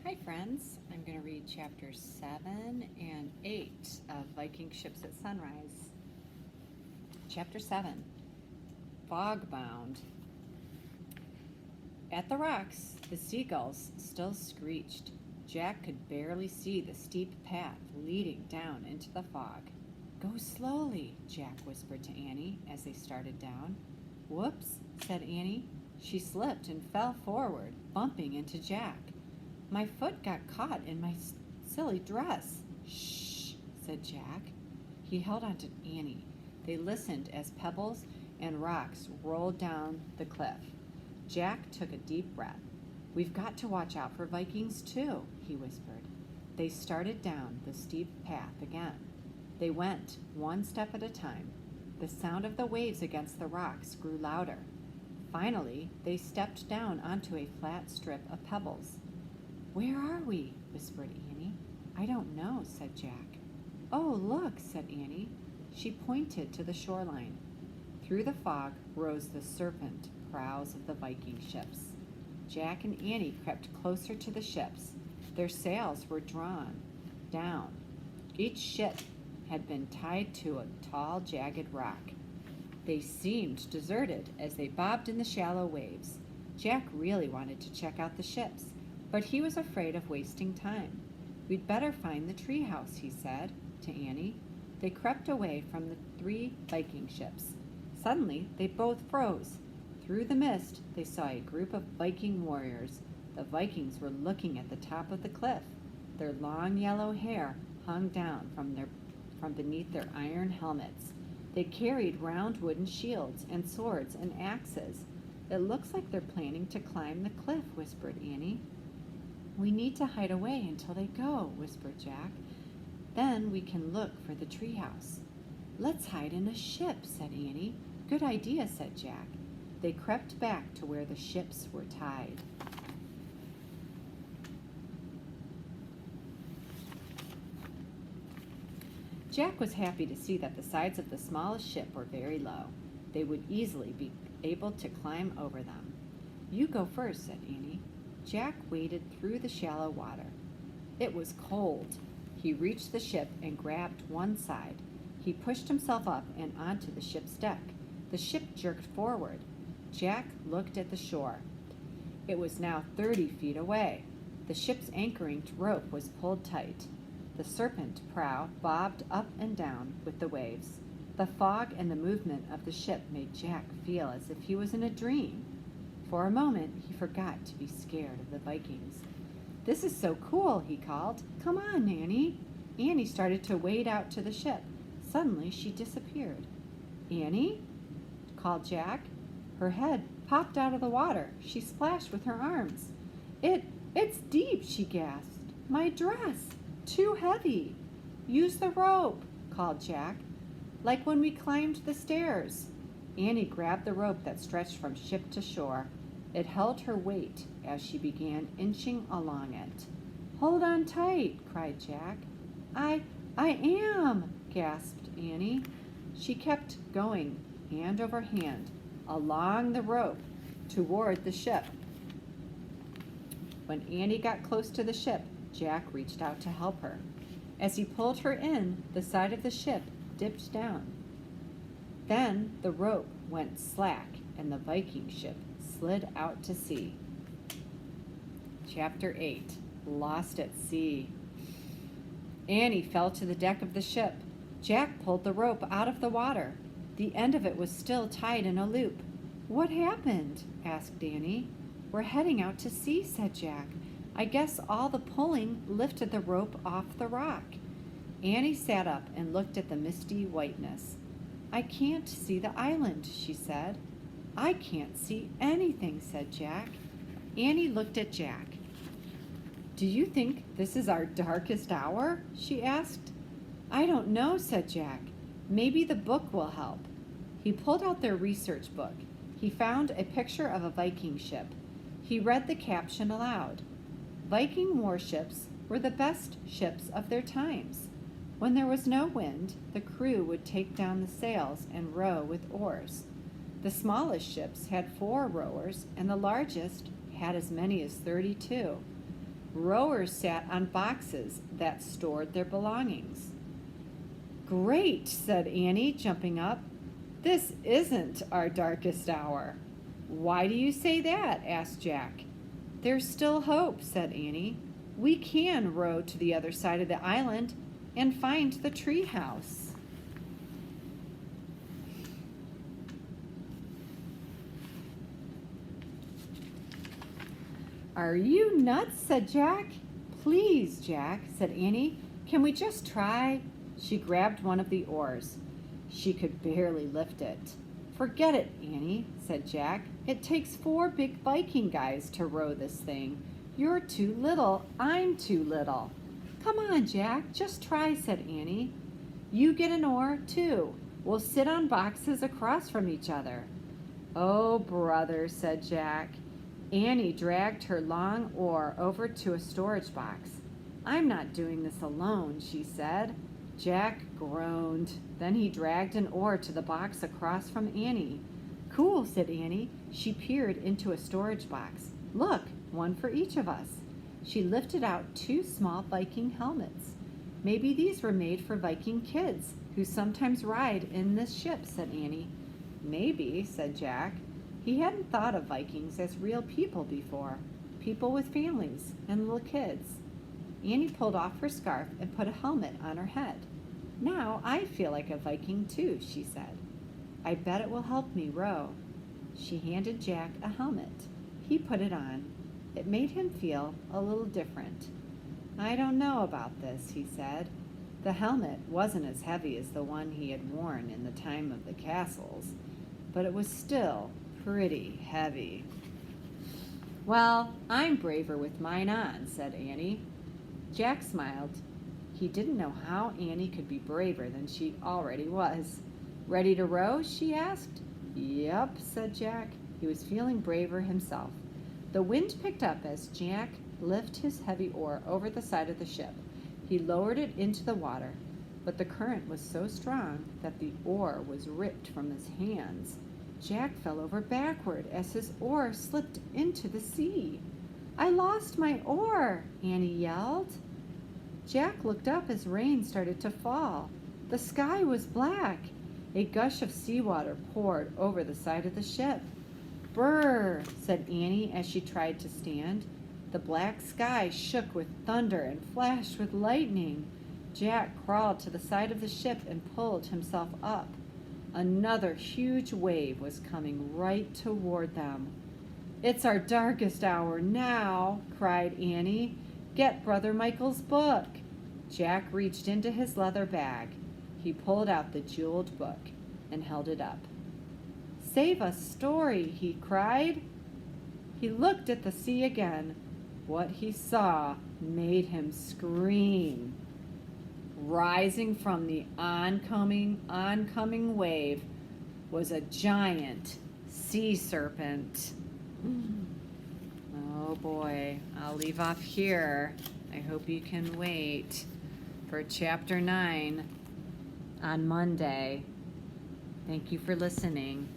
Hi friends, I'm going to read chapters 7 and 8 of Viking Ships at Sunrise. Chapter 7, Fogbound. At the rocks, the seagulls still screeched. Jack could barely see the steep path leading down into the fog. Go slowly, Jack whispered to Annie as they started down. Whoops, said Annie. She slipped and fell forward, bumping into Jack. My foot got caught in my silly dress. Shh, said Jack. He held on to Annie. They listened as pebbles and rocks rolled down the cliff. Jack took a deep breath. We've got to watch out for Vikings too, he whispered. They started down the steep path again. They went one step at a time. The sound of the waves against the rocks grew louder. Finally, they stepped down onto a flat strip of pebbles. Where are we? Whispered Annie. I don't know, said Jack. Oh, look, said Annie. She pointed to the shoreline. Through the fog rose the serpent prows of the Viking ships. Jack and Annie crept closer to the ships. Their sails were drawn down. Each ship had been tied to a tall, jagged rock. They seemed deserted as they bobbed in the shallow waves. Jack really wanted to check out the ships, but he was afraid of wasting time. We'd better find the treehouse, he said to Annie. They crept away from the 3 Viking ships. Suddenly, they both froze. Through the mist, they saw a group of Viking warriors. The Vikings were looking at the top of the cliff. Their long yellow hair hung down from beneath their iron helmets. They carried round wooden shields and swords and axes. It looks like they're planning to climb the cliff, whispered Annie. We need to hide away until they go, whispered Jack. Then we can look for the treehouse. Let's hide in a ship, said Annie. Good idea, said Jack. They crept back to where the ships were tied. Jack was happy to see that the sides of the smallest ship were very low. They would easily be able to climb over them. You go first, said Annie. Jack waded through the shallow water. It was cold. He reached the ship and grabbed one side. He pushed himself up and onto the ship's deck. The ship jerked forward. Jack looked at the shore. It was now 30 feet away. The ship's anchoring rope was pulled tight. The serpent prow bobbed up and down with the waves. The fog and the movement of the ship made Jack feel as if he was in a dream. For a moment, he forgot to be scared of the Vikings. This is so cool, he called. Come on, Annie. Annie started to wade out to the ship. Suddenly, she disappeared. Annie? Called Jack. Her head popped out of the water. She splashed with her arms. It's deep, she gasped. My dress. Too heavy. Use the rope, called Jack. Like when we climbed the stairs. Annie grabbed the rope that stretched from ship to shore. It held her weight as she began inching along it. Hold on tight, cried Jack. I am, gasped Annie. She kept going, hand over hand, along the rope toward the ship. When Annie got close to the ship, Jack reached out to help her. As he pulled her in, the side of the ship dipped down. Then the rope went slack and the Viking ship slid out to sea. Chapter 8, Lost at Sea. Annie fell to the deck of the ship. Jack pulled the rope out of the water. The end of it was still tied in a loop. What happened? Asked Annie. We're heading out to sea, said Jack. I guess all the pulling lifted the rope off the rock. Annie sat up and looked at the misty whiteness. I can't see the island, she said. I can't see anything, said Jack. Annie looked at Jack. Do you think this is our darkest hour? She asked. I don't know, said Jack. Maybe the book will help. He pulled out their research book. He found a picture of a Viking ship. He read the caption aloud. Viking warships were the best ships of their times. When there was no wind, the crew would take down the sails and row with oars. The smallest ships had 4 rowers, and the largest had as many as 32. Rowers sat on boxes that stored their belongings. Great, said Annie, jumping up. This isn't our darkest hour. Why do you say that? Asked Jack. There's still hope, said Annie. We can row to the other side of the island and find the tree house. Are you nuts? Said Jack. Please, Jack, said Annie. Can we just try? She grabbed one of the oars. She could barely lift it. Forget it, Annie, said Jack. It takes 4 big Viking guys to row this thing. You're too little. I'm too little. Come on, Jack, just try, said Annie. You get an oar, too. We'll sit on boxes across from each other. Oh, brother, said Jack. Annie dragged her long oar over to a storage box. I'm not doing this alone, she said. Jack groaned. Then he dragged an oar to the box across from Annie. Cool, said Annie. She peered into a storage box. Look, one for each of us. She lifted out 2 small Viking helmets. Maybe these were made for Viking kids who sometimes ride in this ship, said Annie. Maybe, said Jack. He hadn't thought of Vikings as real people before, people with families and little kids. Annie pulled off her scarf and put a helmet on her head. Now I feel like a Viking too, she said. I bet it will help me row. She handed Jack a helmet. He put it on. It made him feel a little different. I don't know about this, he said. The helmet wasn't as heavy as the one he had worn in the time of the castles, but it was still pretty heavy. Well, I'm braver with mine on, said Annie. Jack smiled. He didn't know how Annie could be braver than she already was. Ready to row? She asked. Yep, said Jack. He was feeling braver himself. The wind picked up as Jack lifted his heavy oar over the side of the ship. He lowered it into the water, but the current was so strong that the oar was ripped from his hands. Jack fell over backward as his oar slipped into the sea. I lost my oar, Annie yelled. Jack looked up as rain started to fall. The sky was black. A gush of seawater poured over the side of the ship. Brr, said Annie as she tried to stand. The black sky shook with thunder and flashed with lightning. Jack crawled to the side of the ship and pulled himself up. Another huge wave was coming right toward them. It's our darkest hour now, cried Annie. Get Brother Michael's book. Jack reached into his leather bag. He pulled out the jeweled book and held it up. Save a story, he cried. He looked at the sea again. What he saw made him scream. Rising from the oncoming wave was a giant sea serpent. Oh boy, I'll leave off here. I hope you can wait for chapter 9 on Monday. Thank you for listening.